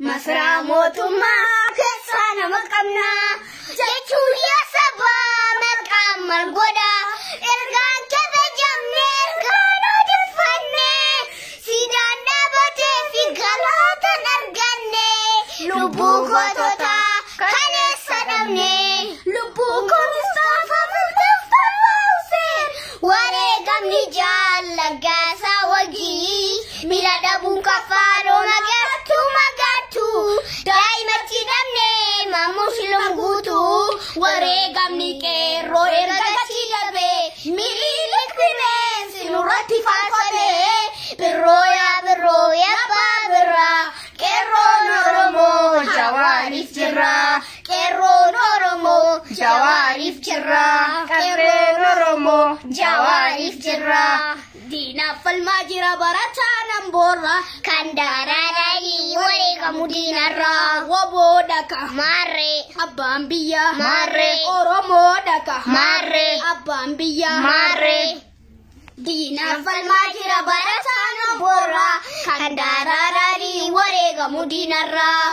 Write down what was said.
Masaraa mootummaa keessaa nama qabna jechuu yaa sabaa maqaan maal godha ergaan kabajamnee ergaan odeeffannee siidaan dhaabatee fi galaataan arganne lubbuu goototaa kaleessa dhabne lubbuu koomistaaf Mustafaa Huseen wareegamni jaallagaasaa wagii mila dhabuun kafaanoo magaattu daa'imatti dhabnee maamushilum guutuu wareegamni qeerroo ergatti dhabee miliilik bineensi nurratti faarfatee birroo yaa abbaa birraa qeerroon Oromoo jawaariif jirra qeerroon Oromoo jawaariif jirra qeerroon Oromoo jawaariif jirra diinaaf falmaa jira barataan amboorra kan daaraadhaanii wareegamu diinarraa woboodhaka maarree abbaan biyya maarree Oromoodhaka maarree abbaan biyya maarree diinaaf falmaa jira barataan amboorra kan daaraadhaanii wareegamu diinarraa